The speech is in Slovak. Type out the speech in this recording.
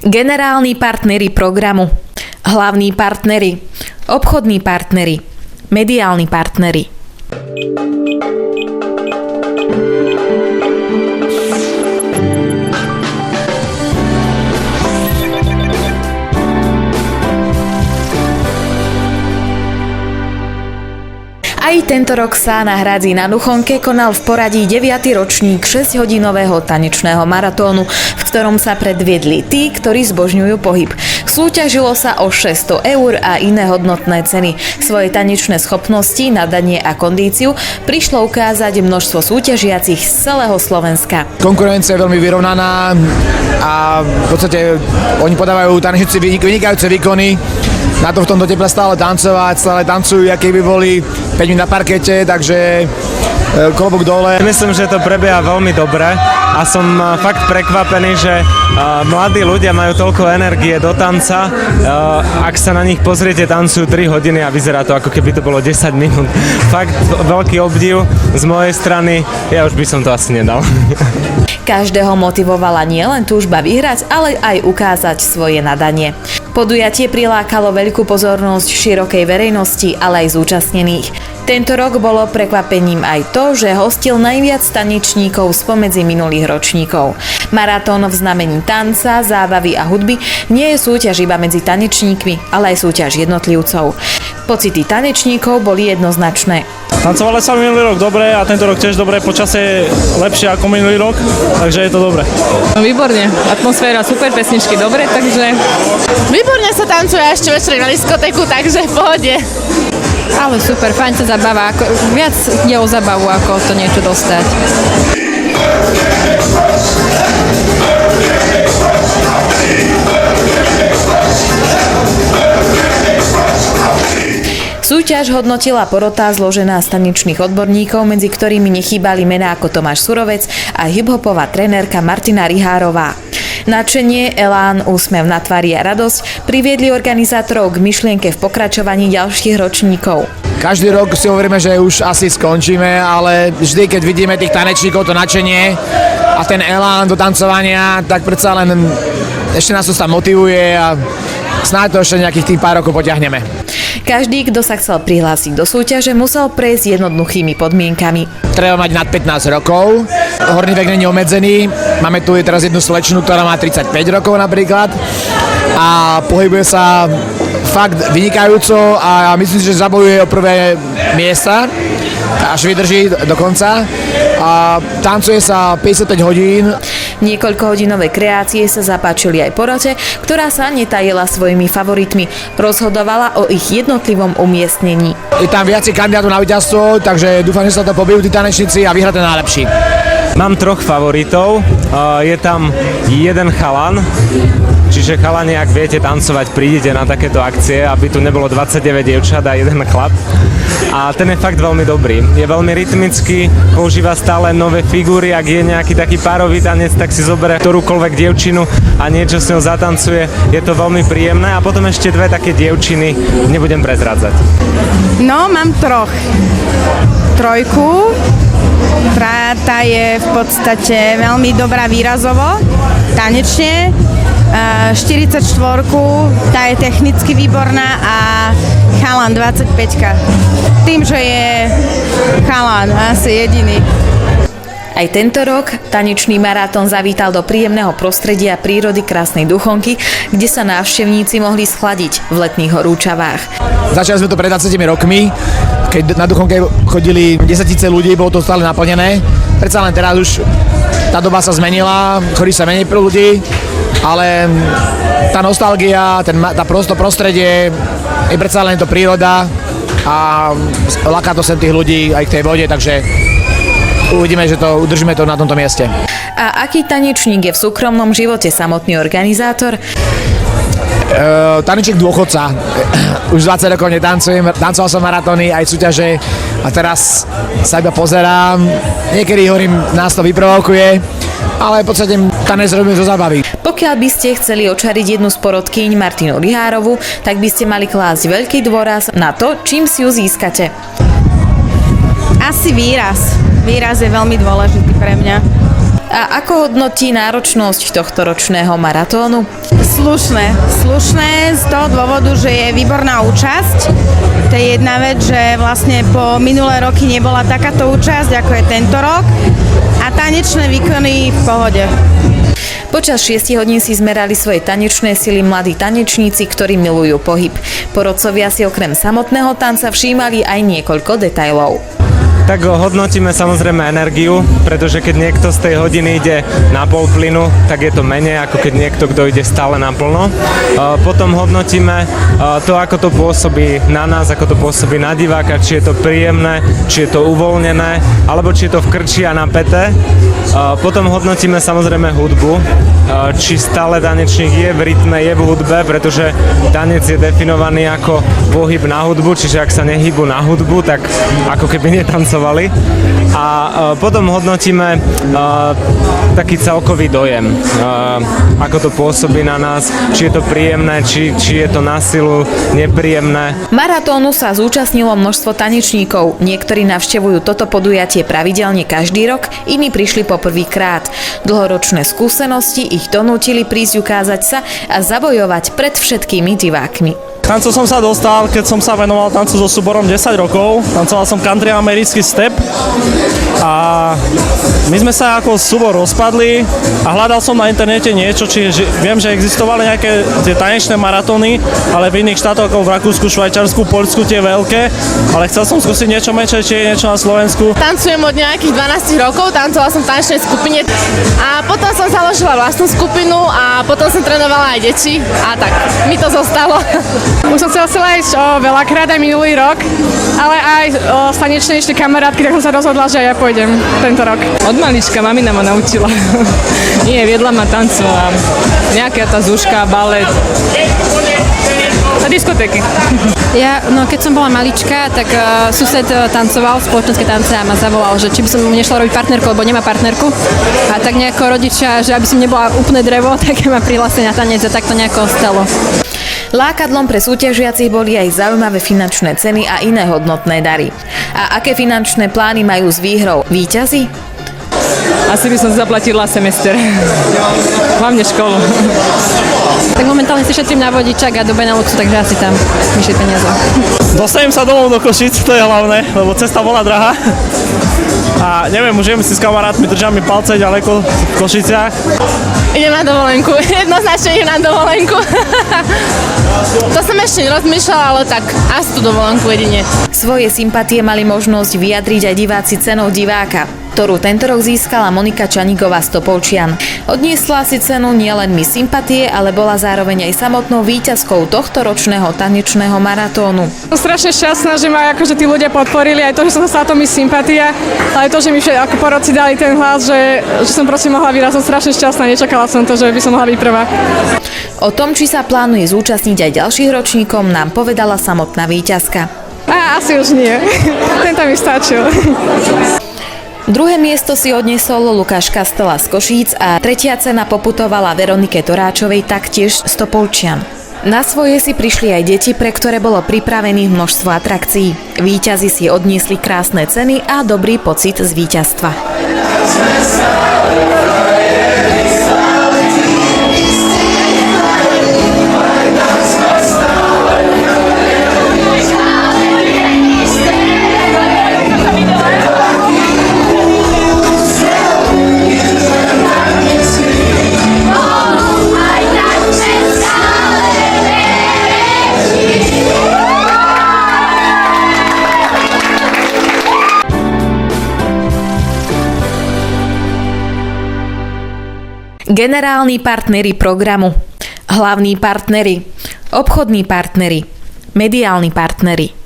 Generálni partneri programu, hlavní partneri, obchodní partneri, mediálni partneri. Aj tento rok sa na hradzi na Duchonke konal v poradí 9. ročník 6-hodinového tanečného maratónu, v ktorom sa predviedli tí, ktorí zbožňujú pohyb. Súťažilo sa o 600 eur a iné hodnotné ceny. Svoje tanečné schopnosti, nadanie a kondíciu prišlo ukázať množstvo súťažiacich z celého Slovenska. Konkurencia je veľmi vyrovnaná a v podstate oni podávajú tanečníci vynikajúce výkony. Na to v tomto teple stále tancovať, stále tancujú, aké by boli 5 minút na parkete, takže klobúk dole. Myslím, že to prebieha veľmi dobre a som fakt prekvapený, že mladí ľudia majú toľko energie do tanca. Ak sa na nich pozriete, tancujú 3 hodiny a vyzerá to, ako keby to bolo 10 minút. Fakt veľký obdiv z mojej strany, ja už by som to asi nedal. Každého motivovala nielen túžba vyhrať, ale aj ukázať svoje nadanie. Podujatie prilákalo veľkú pozornosť širokej verejnosti, ale aj zúčastnených. Tento rok bolo prekvapením aj to, že hostil najviac tanečníkov spomedzi minulých ročníkov. Maratón v znamení tanca, zábavy a hudby nie je súťaž iba medzi tanečníkmi, ale aj súťaž jednotlivcov. Pocity tanečníkov boli jednoznačné. Tancovali sa minulý rok dobre a tento rok tiež dobre, počasie je lepšie ako minulý rok, takže je to dobre. Výborne, atmosféra super, pesničky dobre, takže... Výborne sa tancuje ešte večer na diskotéku, takže v pohode. Ale super, fajn sa zabáva, viac ide o zabavu, ako to niečo dostať. Súťaž hodnotila porota zložená z tanečných odborníkov, medzi ktorými nechýbali mená ako Tomáš Surovec a hiphopová trenérka Martina Rihárová. Nadšenie, elán, úsmev na tvári a radosť priviedli organizátorov k myšlienke v pokračovaní ďalších ročníkov. Každý rok si hovoríme, že už asi skončíme, ale vždy, keď vidíme tých tanečníkov, to nadšenie a ten elán do tancovania, tak predsa len ešte nás to sa motivuje a snáď to ešte nejakých tých pár rokov potiahneme. Každý, kto sa chcel prihlásiť do súťaže, musel prejsť jednoduchými podmienkami. Treba mať nad 15 rokov, horný vek nie je obmedzený, máme tu teraz jednu slečnu, ktorá má 35 rokov napríklad a pohybuje sa fakt vynikajúco a myslím si, že zabojuje o prvé miesta, až vydrží do konca a tancuje sa 55 hodín. Niekoľkohodinové kreácie sa zapáčili aj porote, ktorá sa netajila svojimi favoritmi, rozhodovala o ich jednotlivom umiestnení. Je tam viacej kandidátov na víťazstvo, takže dúfam, že sa to pobijú tí tanečníci a vyhrá ten najlepší. Mám 3 favoritov, je tam jeden chalan, čiže chalani, ak viete tancovať, prídete na takéto akcie, aby tu nebolo 29 dievčat a jeden chlap. A ten je fakt veľmi dobrý. Je veľmi rytmický, používa stále nové figúry, ak je nejaký taký párový tanec, tak si zoberie ktorúkoľvek dievčinu a niečo s ňou zatancuje. Je to veľmi príjemné a potom ešte 2 také dievčiny, nebudem prezrádzať. No, mám 3. 3. Tá je v podstate veľmi dobrá výrazovo, tanečne. 44, tá je technicky výborná a chalan 25. Tým, že je chalan asi jediný. Aj tento rok tanečný maratón zavítal do príjemného prostredia prírody krásnej Duchonky, kde sa návštevníci mohli schladiť v letných horúčavách. Začali sme to pred 20 rokmi, keď na Duchonke chodili 10 000 ľudí, bolo to stále naplnené. Predsa len teraz už tá doba sa zmenila, chodí sa menej pre ľudí, ale tá nostalgia, tá prostredie, je predsa len to príroda a láka to sem tých ľudí aj k tej vode, takže uvidíme, že to udržíme to na tomto mieste. A aký tanečník je v súkromnom živote samotný organizátor? Tanečník dôchodca. Už 20 rokov netancujem, tancoval som maratóny, aj súťaže a teraz sa iba pozerám. Niekedy hovorím, nás to vyprovokuje, ale v podstate tanec robím zo zábavy. Pokiaľ by ste chceli očariť jednu z porodkyň Martinu Rihárovu, tak by ste mali klásť veľký dôraz na to, čím si ju získate. Asi výraz. Výraz je veľmi dôležitý pre mňa. A ako hodnotí náročnosť tohto ročného maratónu? Slušné z toho dôvodu, že je výborná účasť. To je jedna vec, že vlastne po minulé roky nebola takáto účasť, ako je tento rok. A tanečné výkony v pohode. Počas 6 hodín si zmerali svoje tanečné sily mladí tanečníci, ktorí milujú pohyb. Porodcovia si okrem samotného tanca všímali aj niekoľko detailov. Tak hodnotíme samozrejme energiu, pretože keď niekto z tej hodiny ide na pol plynu, tak je to menej ako keď niekto, kto ide stále naplno. Potom hodnotíme to, ako to pôsobí na nás, ako to pôsobí na diváka, či je to príjemné, či je to uvoľnené, alebo či je to v krči a napäté. Potom hodnotíme samozrejme hudbu, či stále tanečník je v rytme, je v hudbe, pretože tanec je definovaný ako pohyb na hudbu, čiže ak sa nehybu na hudbu, tak ako keby netancovali. A potom hodnotíme taký celkový dojem, ako to pôsobí na nás, či je to príjemné, či je to na silu nepríjemné. Maratónu sa zúčastnilo množstvo tanečníkov. Niektorí navštevujú toto podujatie pravidelne každý rok, iní prišli poprvýkrát. Dlhoročné skúsenosti ich donútili prísť ukázať sa a zabojovať pred všetkými divákmi. Tancu som sa dostal, keď som sa venoval tancu so súborom 10 rokov. Tancoval som country americký step a my sme sa ako súbor rozpadli a hľadal som na internete niečo, čiže viem, že existovali nejaké tie tanečné maratóny, ale v iných štátoch ako v Rakúsku, Švajčiarsku, Poľsku tie veľké, ale chcel som skúsiť niečo menšie, či je niečo na Slovensku. Tancujem od nejakých 12 rokov, tancovala som v tanečnej skupine a potom som založila vlastnú skupinu a potom som trénovala aj deti a tak mi to zostalo. Už som chcela ísť veľakrát aj minulý rok, ale aj s tanečnej ešte kamarátky, tak som sa rozhodla, že ja pôjdem tento rok. Od malička mamina ma naučila. Nie, viedla ma tancu a nejaká tá zuška, balet. A diskotéky. Ja, keď som bola malička, tak sused tancoval spoločenské tance a ma zavolal, že či by som mu nešla robiť partnerku, lebo nemá partnerku. A tak nejako rodičia, že aby som nebola úplne drevo, tak ma prihlásili na tanec a tak to nejako ostalo. Lákadlom pre súťažiacich boli aj zaujímavé finančné ceny a iné hodnotné dary. A aké finančné plány majú s výhrou víťazi? Asi by som zaplatila semester. Hlavne školu. Tak momentálne si šetrím na vodičak a do Beneluxu, takže asi tam vyšli peniaze. Dostanem sa domov do Košic, to je hlavné, lebo cesta bola drahá. A neviem, už si s kamarátmi, držia mi palce ďaleko v Košiciach. Idem na dovolenku, jednoznačne idem na dovolenku. To som ešte nerozmýšľala, ale tak asi tú dovolenku jedine. Svoje sympatie mali možnosť vyjadriť aj diváci cenou diváka, ktorú tento rok získala Monika Čaníková z Topolčian. Odniesla si cenu nielen Miss Sympatie, ale bola zároveň aj samotnou víťazkou tohto ročného tanečného maratónu. Som strašne šťastná, že ma akože tí ľudia podporili, aj to, že som sa stala to Miss Sympatia, ale to, že mi ako porodci dali ten hlas, že som proste mohla vyhrať, som strašne šťastná, nečakala som to, že by som mohla byť prvá. O tom, či sa plánuje zúčastniť aj ďalších ročníkom, nám povedala samotná víťazka. Asi už nie, tento mi stačil. Druhé miesto si odniesol Lukáš Kastela z Košíc a tretia cena poputovala Veronike Toráčovej taktiež z Topolčian. Na svoje si prišli aj deti, pre ktoré bolo pripravených množstvo atrakcií. Víťazi si odniesli krásne ceny a dobrý pocit z víťazstva. Generálni partneri programu, hlavní partneri, obchodní partneri, mediálni partneri.